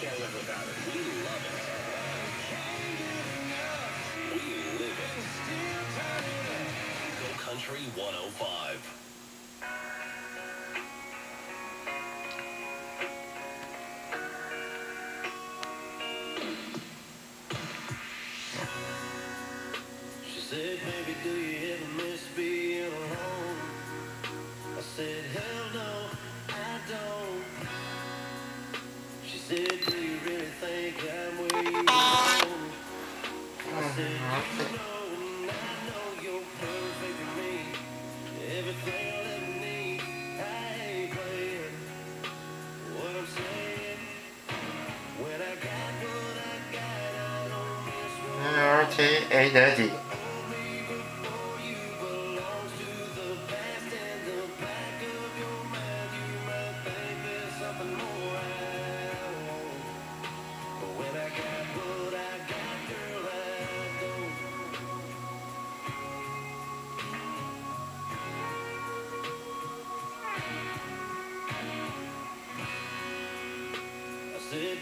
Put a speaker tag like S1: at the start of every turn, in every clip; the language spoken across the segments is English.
S1: can't live without it. We love it. We live it. Go Country 105.
S2: She said, baby, do you ever miss being alone? I said, hell no, I don't. She said, do you really think I'm where you belong? I said, you know, and I know you're perfect for me. Everything I'll ever need, I ain't playing. What I'm saying, when I got what I got, I don't miss what I got.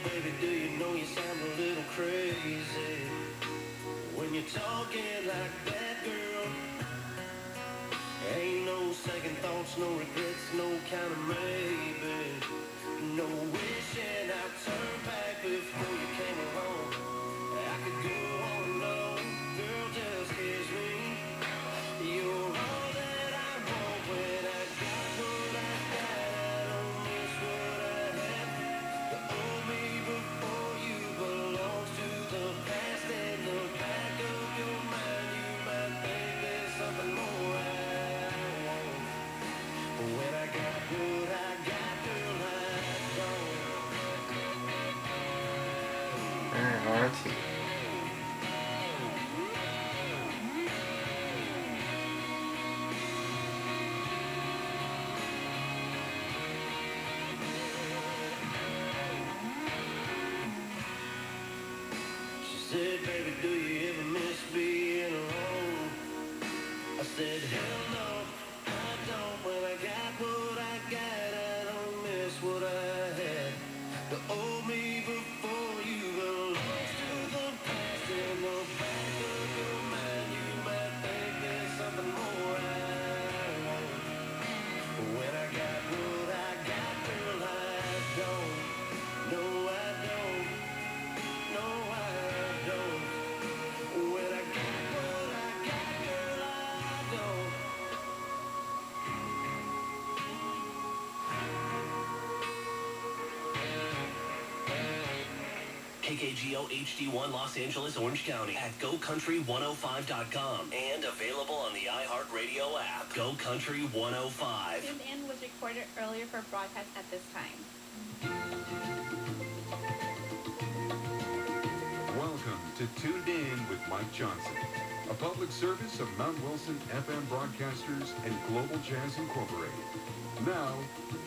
S2: Baby, do you know you sound a little crazy when you're talking like that, girl? Ain't no second thoughts, no regrets, no kind of maybe. No wishing I'd turn back before you came along. I could go on and on, girl, just kiss me. You're all that I want when I got what I got. I don't miss what I had. The old me before you belongs to the past. In the back of your mind, you might think there's something more I want. But when I got what I got, girl, I'm gone. She said, baby, do you ever miss being alone? I said, hell no, I don't. When I got what I got, I don't miss what I had. The old me before you belongs to the past. In the back of your mind, you might think there's something more I want. But when I got what I got, girl, I don't. No, I don't. No, I don't. When I got what I got, girl, I don't.
S1: KKGO HD1 Los Angeles, Orange County at GoCountry105.com and available on the iHeartRadio app. Go Country 105.
S3: Tuned in was recorded earlier for broadcast at this time.
S4: Welcome to Tuned In with Mike Johnson, a public service of Mount Wilson FM Broadcasters and Global Jazz Incorporated. Now,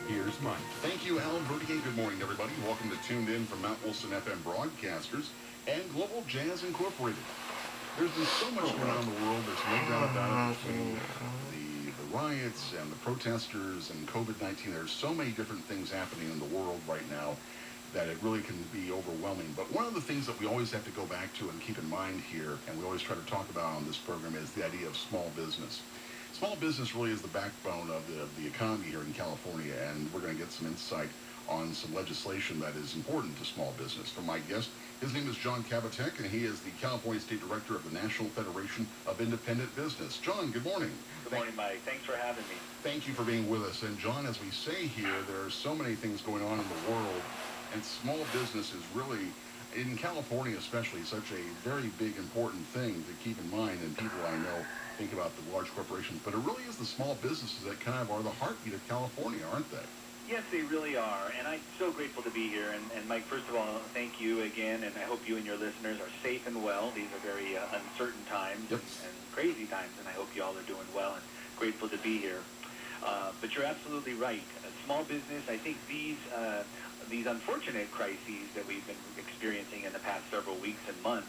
S4: here's Mike.
S5: Thank you, Alan Vertigan. Good morning, everybody. Welcome to Tuned In from Mount Wilson FM Broadcasters and Global Jazz Incorporated. There's been so much going on in the world. There's no doubt about it, between the riots and the protesters and COVID-19. There's so many different things happening in the world right now that it really can be overwhelming. But one of the things that we always have to go back to and keep in mind here, and we always try to talk about on this program, is the idea of small business. Small business really is the backbone of the economy here in California, and we're going to get some insight on some legislation that is important to small business from my guest. His name is John Kabatek, and he is the California State Director of the National Federation of Independent Business. John, good morning.
S6: Good morning, Mike. Thanks for having me.
S5: Thank you for being with us. And John, as we say here, there are so many things going on in the world, and small business is really, in California especially, such a very big, important thing to keep in mind. And people I know think about the large corporations, but it really is the small businesses that kind of are the heartbeat of California, aren't they?
S6: Yes, they really are, and I'm so grateful to be here. And Mike, first of all, thank you again, and I hope you and your listeners are safe and well. These are very uncertain times and crazy times, and I hope you all are doing well and grateful to be here. But you're absolutely right. Small business, I think these unfortunate crises that we've been experiencing in the past several weeks and months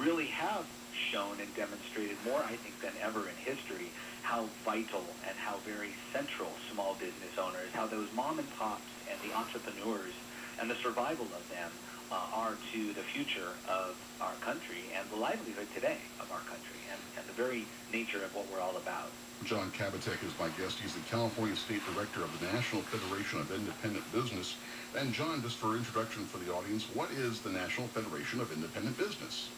S6: really have shown and demonstrated more, I think, than ever in history, how vital and how very central small business owners, how those mom and pops and the entrepreneurs and the survival of them are to the future of our country and the livelihood today of our country and the very nature of what we're all about.
S5: John Kabatek is my guest. He's the California State Director of the National Federation of Independent Business. And John, just for introduction for the audience, what is the National Federation of Independent Business?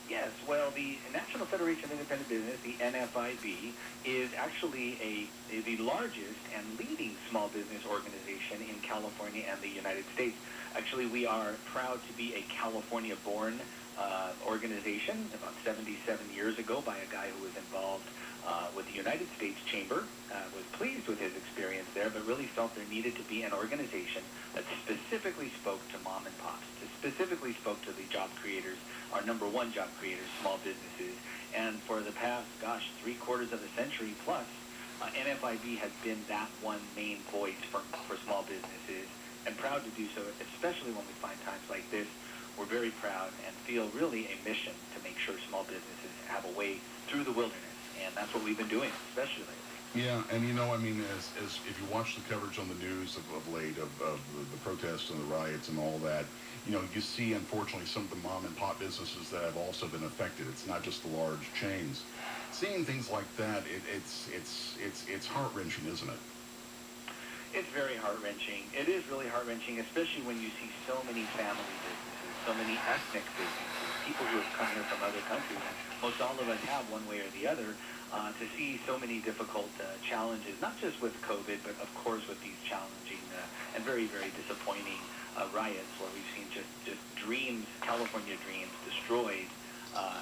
S6: Yes, well, the National Federation of Independent Business, the NFIB, is actually the largest and leading small business organization in California and the United States. Actually, we are proud to be a California-born organization about 77 years ago by a guy who was involved with the United States Chamber, was pleased with his experience there, but really felt there needed to be an organization that specifically spoke to mom and pops, that specifically spoke to the job creators, our number one job creators, small businesses. And for the past, gosh, 3/4 of a century plus, NFIB has been that one main voice for small businesses, and proud to do so, especially when we find times like this. We're very proud and feel really a mission to make sure small businesses have a way through the wilderness. And that's what we've been doing, especially lately.
S5: Yeah, and you know, I mean, as if you watch the coverage on the news of late of the protests and the riots and all that, you know, you see, unfortunately, some of the mom and pop businesses that have also been affected. It's not just the large chains. Seeing things like that, it's heart-wrenching, isn't it?
S6: It's very heart-wrenching. It is really heart-wrenching, especially when you see so many family businesses, so many ethnic businesses, people who have come here from other countries. Most all of us have one way or the other. To see so many difficult challenges, not just with COVID, but of course with these challenging and very, very disappointing riots where we've seen just dreams, California dreams destroyed.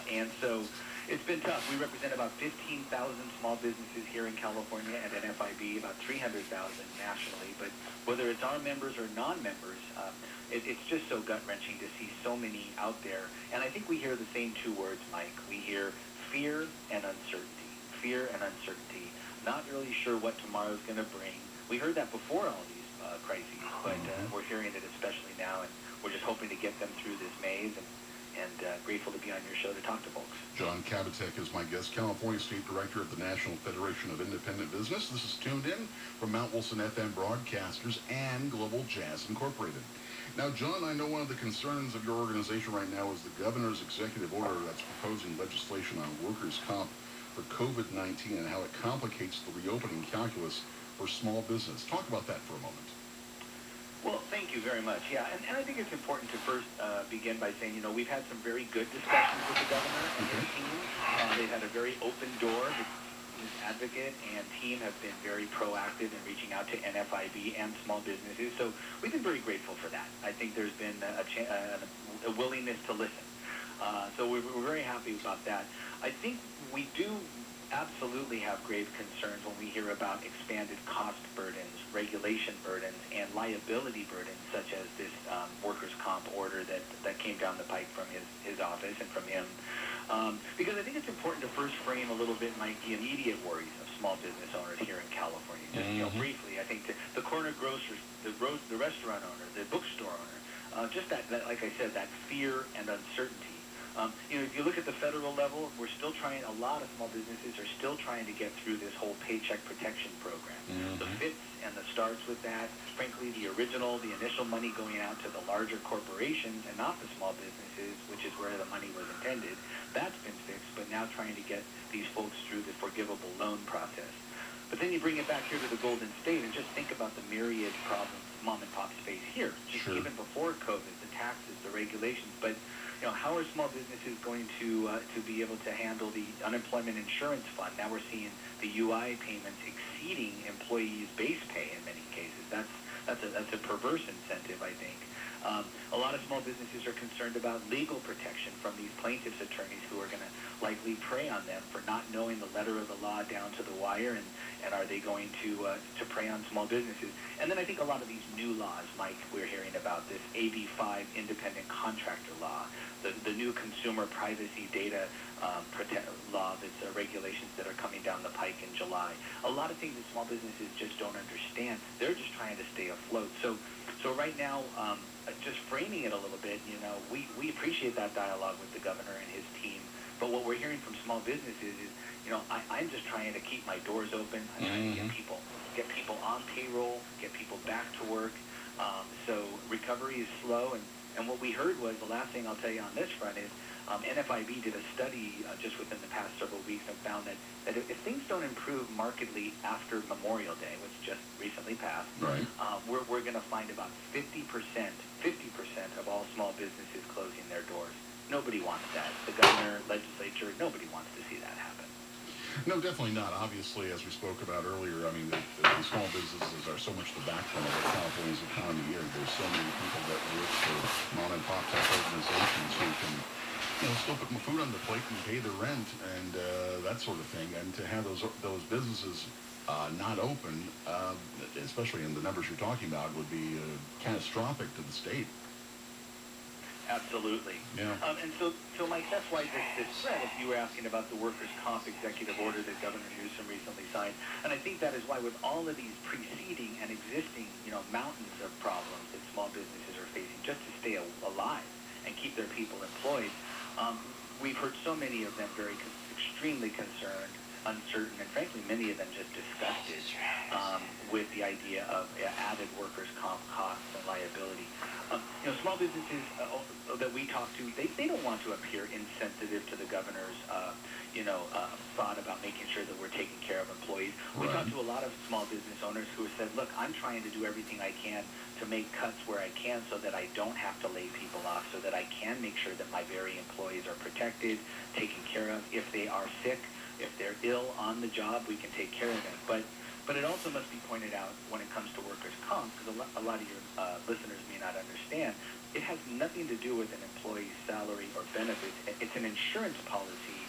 S6: And so it's been tough. We represent about 15,000 small businesses here in California at NFIB, about 300,000 nationally. But whether it's our members or non-members, it's just so gut-wrenching to see so many out there. And I think we hear the same two words, Mike. We hear fear and uncertainty. Fear and uncertainty. Not really sure what tomorrow's going to bring. We heard that before all these crises, but we're hearing it especially now, and we're just hoping to get them through this maze, and grateful to be on your show to talk to folks.
S5: John Kabatek is my guest, California State Director of the National Federation of Independent Business. This is Tuned In from Mount Wilson FM Broadcasters and Global Jazz Incorporated. Now, John, I know one of the concerns of your organization right now is the governor's executive order that's proposing legislation on workers' comp for COVID-19 and how it complicates the reopening calculus for small business. Talk about that for a moment.
S6: Well, thank you very much. Yeah, and I think it's important to first begin by saying, you know, we've had some very good discussions with the governor and his team. They've had a very open door. His advocate and team have been very proactive in reaching out to NFIB and small businesses. So we've been very grateful for that. I think there's been a willingness to listen. So we're very happy about that. I think we do absolutely have grave concerns when we hear about expanded cost burdens, regulation burdens, and liability burdens, such as this workers' comp order that came down the pike from his office and from him. Because I think it's important to first frame a little bit, Mike, the immediate worries of small business owners here in California. Just you know, briefly, I think the corner grocer, the restaurant owner, the bookstore owner, just that, like I said, that fear and uncertainty. You know, if you look at the federal level, we're still trying, a lot of small businesses are still trying to get through this whole paycheck protection program. The fits and the starts with that, frankly, the initial money going out to the larger corporations and not the small businesses, which is where the money was intended, that's been fixed, but now trying to get these folks through the forgivable loan process. But then you bring it back here to the Golden State and just think about the myriad problems mom and pops face here, just even before COVID, the taxes, the regulations, but you know, how are small businesses going to be able to handle the unemployment insurance fund? Now we're seeing the UI payments exceeding employees' base pay in many cases. That's a perverse incentive, I think. A lot of small businesses are concerned about legal protection from these plaintiffs' attorneys who are going to likely prey on them for not knowing the letter of the law down to the wire, and are they going to prey on small businesses? And then I think a lot of these new laws, Mike, we're hearing about this AB 5 independent contractor law, the new consumer privacy data law, that's regulations that are coming down the pike in July. A lot of things that small businesses just don't understand. They're just trying to stay afloat. So right now, just framing it a little bit, you know, we appreciate that dialogue with the governor and his team. But what we're hearing from small businesses is, you know, I'm just trying to keep my doors open. I'm trying to get people on payroll, get people back to work. So recovery is slow, and what we heard was, the last thing I'll tell you on this front is, NFIB did a study just within the past several weeks and found that if things don't improve markedly after Memorial Day, which just recently passed,
S5: Right.
S6: We're going to find about 50% of all small businesses closing their doors. Nobody wants that. The governor, legislature, nobody wants to see that happen.
S5: No, definitely not. Obviously, as we spoke about earlier, I mean, the small businesses are so much the backbone of California's economy here. There's so many people that work for mom and pop type organizations who can, still put food on the plate and pay their rent and that sort of thing. And to have those businesses not open, especially in the numbers you're talking about, would be catastrophic to the state.
S6: Absolutely.
S5: Yeah.
S6: And so Mike, that's why this thread, if you were asking about the workers' comp executive order that Governor Newsom recently signed, and I think that is why with all of these preceding and existing, mountains of problems that small businesses are facing just to stay alive and keep their people employed, we've heard so many of them extremely concerned, uncertain, and frankly, many of them just disgusted with the idea of added workers' comp costs and liability. Small businesses that we talk to, they don't want to appear insensitive to the governor's, thought about making sure that we're taking care of employees. We
S5: Right.
S6: talk to a lot of small business owners who have said, look, I'm trying to do everything I can to make cuts where I can so that I don't have to lay people off, so that I can make sure that my very employees are protected, taken care of. If they are sick, if they're ill on the job, we can take care of them. But it also must be pointed out when it comes to workers' comp, because a lot of your listeners may not understand, it has nothing to do with an employee's salary or benefits. It's an insurance policy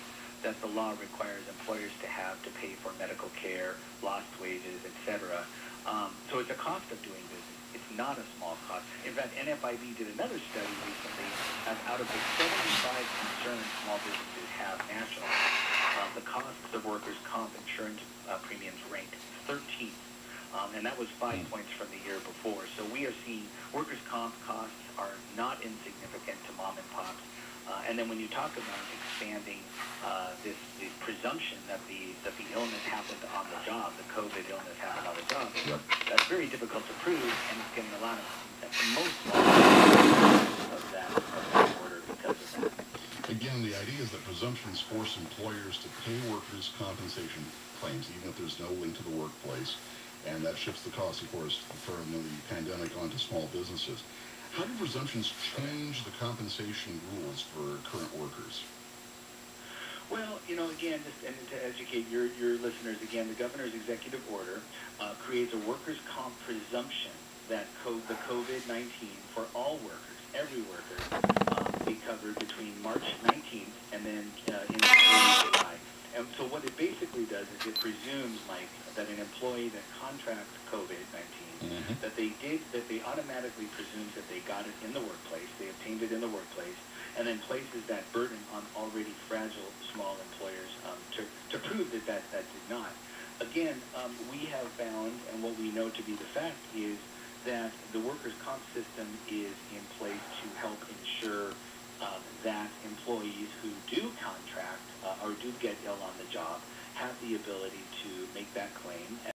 S6: that the law requires employers to have to pay for medical care, lost wages, etc. So it's a cost of doing business. It's not a small cost. In fact, NFIB did another study recently, and out of the 75 concerns small businesses have nationally, the costs of workers' comp insurance premiums ranked 13th, and that was 5 points from the year before. So we are seeing workers' comp costs are not insignificant to mom and pops. And then when you talk about expanding this presumption that the illness happened on the job, the COVID illness happened on the job, that's very difficult to prove, and it's getting a lot of most of that order because of that.
S5: Again, the idea is that presumptions force employers to pay workers' compensation claims, even if there's no link to the workplace, and that shifts the cost, of course, from the pandemic onto small businesses. How do presumptions change the compensation rules for current workers?
S6: Well, again, just and to educate your listeners, again, the governor's executive order creates a workers' comp presumption that the COVID-19 for all workers, every worker, be covered between March 19th and then in early July. And so what it basically does is it presumes, Mike, that an employee that contracts COVID-19, that they automatically presumes that they got it in the workplace, they obtained it in the workplace, and then places that burden on already fragile small employers to prove that did not. Again, we have found, and what we know to be the fact is that the workers' comp system is in place to help ensure that employees who do contract or do get ill on the job have the ability to make that claim.